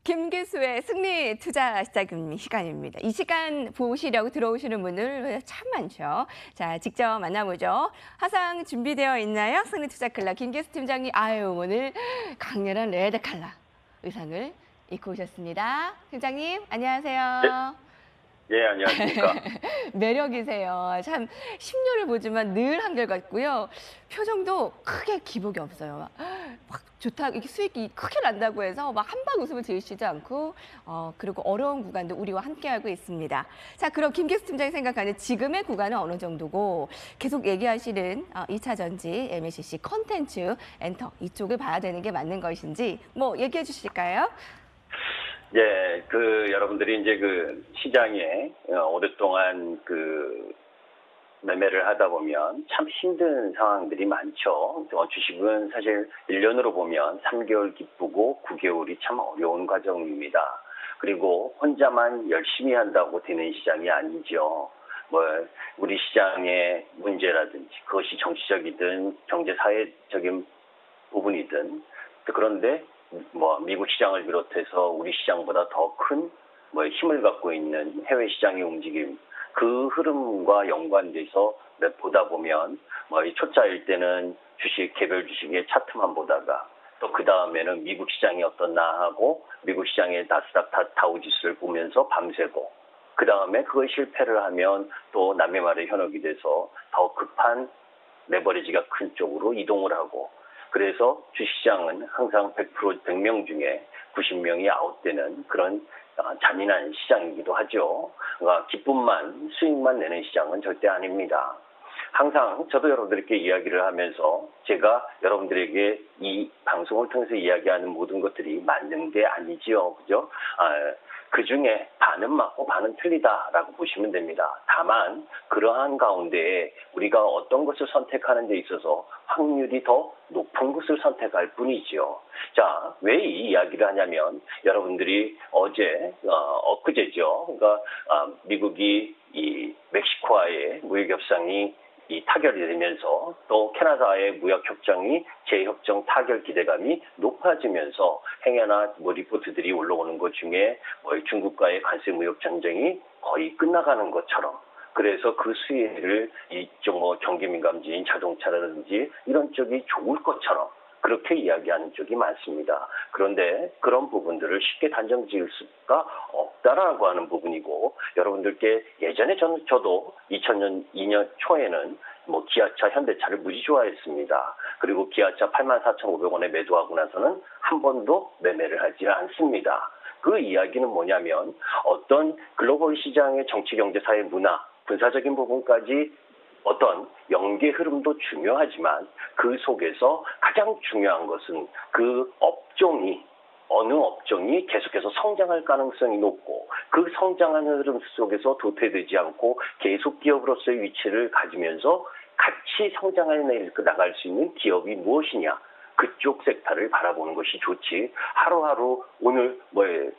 김기수의 승리 투자 시간입니다. 이 시간 보시려고 들어오시는 분들 참 많죠. 자, 직접 만나보죠. 화상 준비되어 있나요? 승리 투자 클럽 김기수 팀장님, 오늘 강렬한 레드 컬러 의상을 입고 오셨습니다. 팀장님, 안녕하세요. 예, 안녕하십니까. 매력이세요. 참 10년을 보지만 늘 한결같고요. 표정도 크게 기복이 없어요. 막 좋다, 이렇게 수익이 크게 난다고 해서 막 한방 웃음을 지으시지 않고 그리고 어려운 구간도 우리와 함께하고 있습니다. 자, 그럼 김기수 팀장이 생각하는 지금의 구간은 어느 정도고 계속 얘기하시는 2차 전지, MLCC, 컨텐츠, 엔터 이쪽을 봐야 되는 게 맞는 것인지 뭐 얘기해 주실까요? 예, 여러분들이 이제 시장에 오랫동안 매매를 하다 보면 참 힘든 상황들이 많죠. 주식은 사실 1년으로 보면 3개월 기쁘고 9개월이 참 어려운 과정입니다. 그리고 혼자만 열심히 한다고 되는 시장이 아니죠. 우리 시장의 문제라든지 그것이 정치적이든 경제 사회적인 부분이든 그런데 미국 시장을 비롯해서 우리 시장보다 더 큰 힘을 갖고 있는 해외 시장의 움직임, 그 흐름과 연관돼서 보다 보면 초짜일 때는 개별 주식의 차트만 보다가 또 그 다음에는 미국 시장이 어떻나 하고 미국 시장의 나스닥 다우 지수를 보면서 밤새고 그 다음에 그걸 실패를 하면 또 남의 말에 현혹이 돼서 더 급한 레버리지가 큰 쪽으로 이동을 하고, 그래서 주식시장은 항상 100명 중에 90명이 아웃되는 그런 잔인한 시장이기도 하죠. 그러니까 기쁨만, 수익만 내는 시장은 절대 아닙니다. 항상 저도 여러분들께 이야기를 하면서 제가 여러분들에게 이 방송을 통해서 이야기하는 모든 것들이 맞는 게 아니지요. 그죠? 그 중에 반은 맞고 반은 틀리다라고 보시면 됩니다. 다만 그러한 가운데 우리가 어떤 것을 선택하는 데 있어서 확률이 더 높은 것을 선택할 뿐이죠. 자, 왜 이 이야기를 하냐면 여러분들이 엊그제죠. 그러니까 미국이 이 멕시코와의 무역 협상이 타결이 되면서 또 캐나다의 무역 협정이 재협정 타결 기대감이 높아지면서 행여나 리포트들이 올라오는 것 중에 중국과의 관세 무역 전쟁이 거의 끝나가는 것처럼, 그래서 그 수혜를 이쪽 경기민감지인 자동차라든지 이런 쪽이 좋을 것처럼 그렇게 이야기하는 쪽이 많습니다. 그런데 그런 부분들을 쉽게 단정 지을 수가 없다라고 하는 부분이고, 여러분들께 예전에 저도 2002년 초에는 기아차, 현대차를 무지 좋아했습니다. 그리고 기아차 84,500원에 매도하고 나서는 한 번도 매매를 하지 않습니다. 그 이야기는 뭐냐면 어떤 글로벌 시장의 정치, 경제, 사회, 문화, 군사적인 부분까지 어떤 연계 흐름도 중요하지만 그 속에서 가장 중요한 것은 그 어느 업종이 계속해서 성장할 가능성이 높고 그 성장하는 흐름 속에서 도태되지 않고 계속 기업으로서의 위치를 가지면서 같이 성장해 나갈 수 있는 기업이 무엇이냐, 그쪽 섹터를 바라보는 것이 좋지, 하루하루 오늘 50%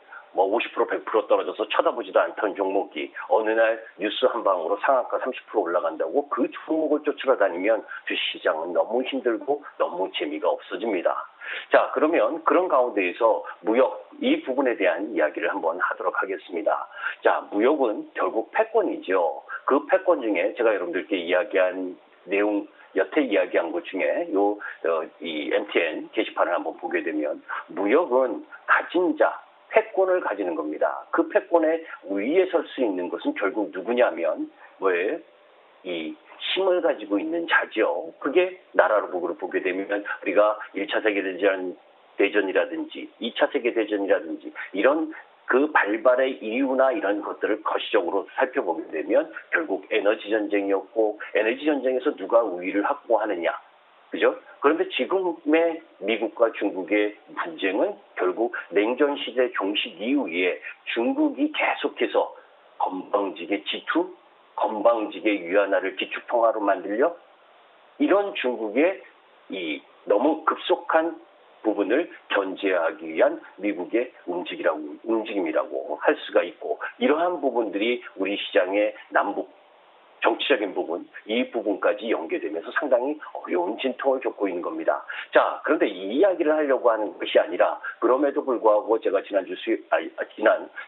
100% 떨어져서 쳐다보지도 않던 종목이 어느 날 뉴스 한 방으로 상한가 30% 올라간다고 그 종목을 쫓아다니면 주식시장은 너무 힘들고 너무 재미가 없어집니다. 자, 그러면 그런 가운데에서 무역, 이 부분에 대한 이야기를 한번 하도록 하겠습니다. 자, 무역은 결국 패권이죠. 그 패권 중에 제가 여러분들께 이야기한 내용, 여태 이야기한 것 중에 이 MTN 게시판을 한번 보게 되면 무역은 가진 자, 패권을 가지는 겁니다. 그 패권의 위에 설 수 있는 것은 결국 누구냐면 이 힘을 가지고 있는 자죠. 그게 나라로 보게 되면 우리가 1차 세계대전이라든지 2차 세계대전이라든지 이런 그 발발의 이유나 이런 것들을 거시적으로 살펴보게 되면 결국 에너지 전쟁이었고, 에너지 전쟁에서 누가 우위를 확보하느냐, 그죠? 그런데 지금의 미국과 중국의 분쟁은 결국 냉전 시대 종식 이후에 중국이 계속해서 건방지게 G2, 건방지게 위안화를 기축통화로 만들려 이런 중국의 이 너무 급속한 부분을 견제하기 위한 미국의 움직임이라고 할 수가 있고, 이러한 부분들이 우리 시장의 남북 정치적인 부분, 이 부분까지 연계되면서 상당히 어려운 진통을 겪고 있는 겁니다. 자, 그런데 이 이야기를 하려고 하는 것이 아니라 그럼에도 불구하고 제가 지난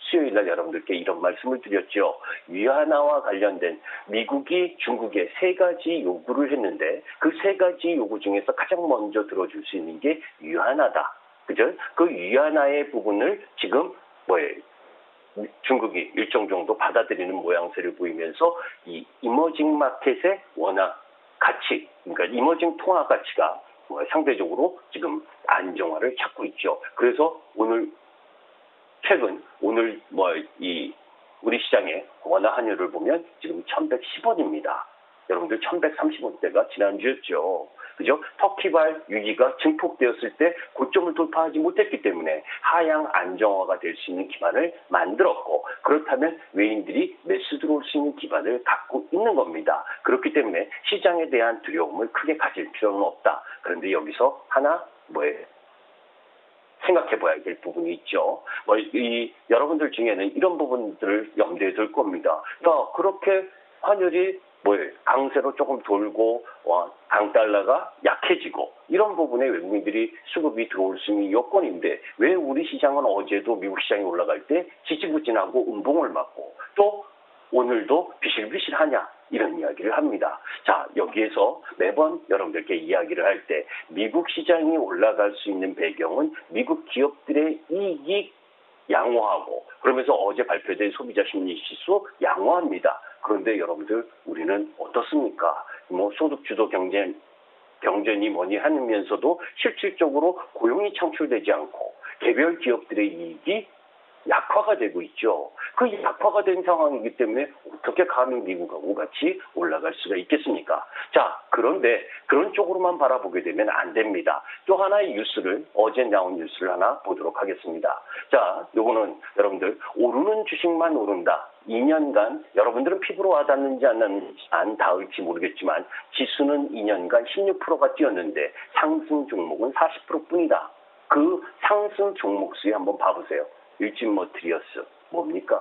수요일 날 여러분들께 이런 말씀을 드렸죠. 위안화와 관련된 미국이 중국에 3가지 요구를 했는데 그 3가지 요구 중에서 가장 먼저 들어줄 수 있는 게 위안화다. 그죠? 그 위안화의 부분을 지금 중국이 일정 정도 받아들이는 모양새를 보이면서 이 이머징 마켓의 원화 가치, 그러니까 이머징 통화 가치가 상대적으로 지금 안정화를 찾고 있죠. 그래서 최근 우리 시장의 원화 환율을 보면 지금 1110원입니다. 여러분들 1130원대가 지난주였죠. 그죠? 터키발 위기가 증폭되었을 때 고점을 돌파하지 못했기 때문에 하향 안정화가 될 수 있는 기반을 만들었고, 그렇다면 외인들이 매수 들어올 수 있는 기반을 갖고 있는 겁니다. 그렇기 때문에 시장에 대한 두려움을 크게 가질 필요는 없다. 그런데 여기서 하나 생각해 봐야 될 부분이 있죠. 여러분들 중에는 이런 부분들을 염두에 둘 겁니다. 그렇게 환율이 강세로 조금 돌고 강달러가 약해지고 이런 부분에 외국인들이 수급이 들어올 수 있는 여건인데 왜 우리 시장은 어제도 미국 시장이 올라갈 때 지지부진하고 음봉을 맞고 또 오늘도 비실비실하냐 이런 이야기를 합니다. 자, 여기에서 매번 여러분들께 이야기를 할 때 미국 시장이 올라갈 수 있는 배경은 미국 기업들의 이익이 양호하고 그러면서 어제 발표된 소비자 심리 지수 양호합니다. 그런데 여러분들 우리는 어떻습니까? 소득주도 경쟁이 뭐니 하면서도 실질적으로 고용이 창출되지 않고 개별 기업들의 이익이 약화가 되고 있죠. 그 약화가 된 상황이기 때문에 어떻게 감히 미국하고 같이 올라갈 수가 있겠습니까? 자, 그런데 그런 쪽으로만 바라보게 되면 안 됩니다. 또 하나의 어제 나온 뉴스를 하나 보도록 하겠습니다. 자, 요거는 여러분들 오르는 주식만 오른다. 2년간 여러분들은 피부로 와닿는지 안 닿을지 모르겠지만 지수는 2년간 16%가 뛰었는데 상승 종목은 40%뿐이다. 그 상승 종목 수에 한번 봐보세요. 일진머티리얼스 뭡니까?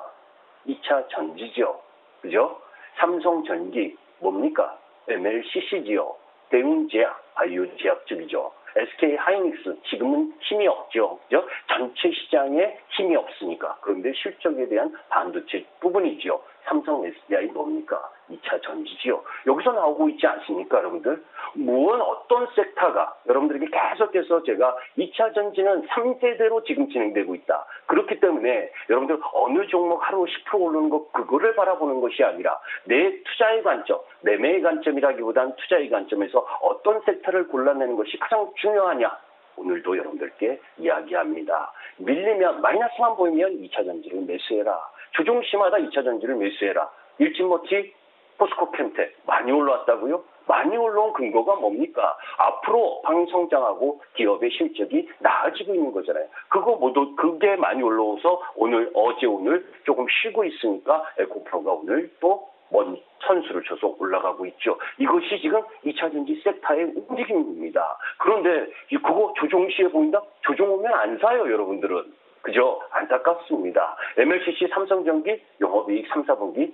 2차 전지죠. 그죠? 삼성전기 뭡니까? MLCC지요. 대웅제약, 바이오제약집이죠. SK하이닉스 지금은 힘이 없죠. 그죠? 전체 시장에 힘이 없으니까. 그런데 실적에 대한 반도체 부분이죠. 삼성 SDI 뭡니까? 2차 전지지요. 여기서 나오고 있지 않습니까, 여러분들? 어떤 섹터가 여러분들에게 계속해서 제가 2차 전지는 3세대로 지금 진행되고 있다. 그렇기 때문에 여러분들 어느 종목 하루 10% 오르는 것 그거를 바라보는 것이 아니라 내 투자의 관점, 매매의 관점이라기보다는 투자의 관점에서 어떤 섹터를 골라내는 것이 가장 중요하냐. 오늘도 여러분들께 이야기합니다. 밀리면 마이너스만 보이면 2차 전지를 매수해라. 주종시마다 2차 전지를 매수해라. 일진머티, 포스코캠텍 많이 올라왔다고요? 많이 올라온 근거가 뭡니까? 앞으로 방성장하고 기업의 실적이 나아지고 있는 거잖아요. 그게 많이 올라와서 어제 오늘 조금 쉬고 있으니까 에코프로가 오늘 또 선수를 쳐서 올라가고 있죠. 이것이 지금 2차 전지 섹터의 움직임입니다. 그런데 그거 조종시에 보인다? 조종 오면 안 사요, 여러분들은. 그죠? 안타깝습니다. MLCC 삼성전기 영업이익 3, 4분기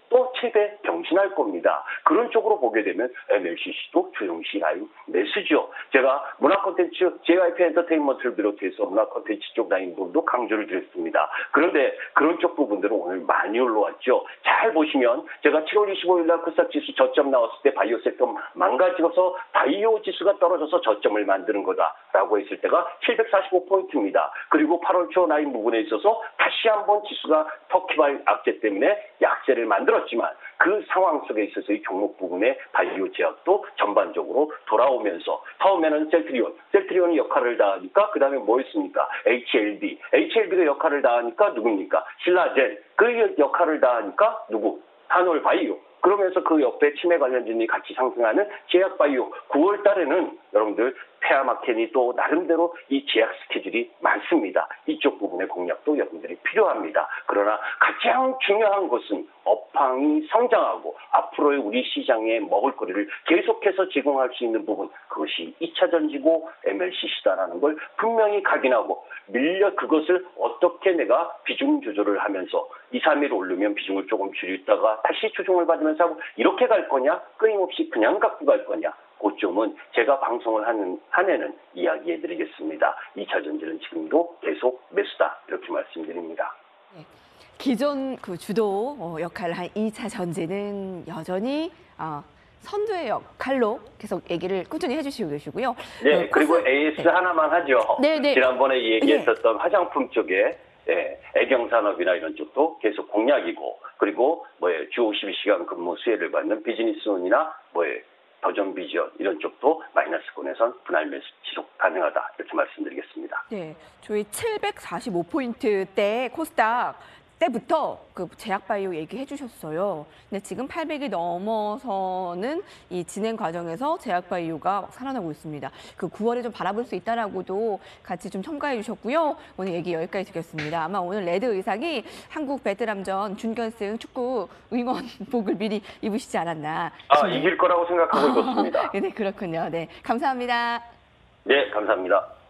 또 최대 경신할 겁니다. 그런 쪽으로 보게 되면 MLCC도 조정시 라인 매수죠. 제가 문화콘텐츠 JYP 엔터테인먼트를 비롯해서 문화콘텐츠 쪽 라인 부분도 강조를 드렸습니다. 그런데 그런 쪽 부분들은 오늘 많이 올라왔죠. 잘 보시면 제가 7월 25일 날 코스닥지수 저점 나왔을 때 바이오 섹터 망가지고서 바이오 지수가 떨어져서 저점을 만드는 거다라고 했을 때가 745포인트입니다. 그리고 8월 초 라인 부분에 있어서 다시 한번 지수가 터키발 악재 때문에 약세를 만들었지만 그 상황 속에 있어서 이 종목 부분의 바이오 제약도 전반적으로 돌아오면서 처음에는 셀트리온이 역할을 다하니까 그 다음에 뭐였습니까? HLB가 역할을 다하니까 누굽니까? 신라젠 그 역할을 다하니까 누구? 한올바이오. 그러면서 그 옆에 치매 관련진이 같이 상승하는 제약바이오. 9월 달에는 여러분들 페아마켄이 또 나름대로 이 제약 스케줄이 많습니다. 이쪽 부분의 공략도 여러분들이 필요합니다. 그러나 가장 중요한 것은 업황이 성장하고 앞으로의 우리 시장의 먹을거리를 계속해서 제공할 수 있는 부분, 그것이 2차 전지고 MLCC다라는 걸 분명히 각인하고 그것을 어떻게 내가 비중 조절을 하면서 2, 3일 오르면 비중을 조금 줄이다가 다시 조정을 받으면서 하고 이렇게 갈 거냐, 끊임없이 그냥 갖고 갈 거냐, 그점은 제가 방송을 하는 한해는 이야기해드리겠습니다. 2차 전지는 지금도 계속 매수다, 이렇게 말씀드립니다. 네. 기존 그 주도 역할을 한 2차 전지는 여전히 선두의 역할로 계속 얘기를 꾸준히 해주시고 계시고요. 네, 그리고 AS 하나만 하죠. 네. 지난번에 얘기했었던 화장품 쪽에 애경산업이나 이런 쪽도 계속 공략이고, 그리고 주 52시간 근무 수혜를 받는 비즈니스온이나 더전비전 이런 쪽도 마이너스권에선 분할 매수 지속 가능하다, 이렇게 말씀드리겠습니다. 네, 저희 745포인트대 코스닥 때부터 그 제약바이오 얘기해 주셨어요. 근데 지금 800이 넘어서는 이 진행 과정에서 제약바이오가 막 살아나고 있습니다. 그 9월에 좀 바라볼 수 있다라고도 같이 좀 첨가해 주셨고요. 오늘 얘기 여기까지 듣겠습니다. 아마 오늘 레드 의상이 한국 베트남전 준결승 축구 응원복을 미리 입으시지 않았나. 이길 거라고 생각하고 있었습니다. 네, 그렇군요. 네, 감사합니다. 네, 감사합니다.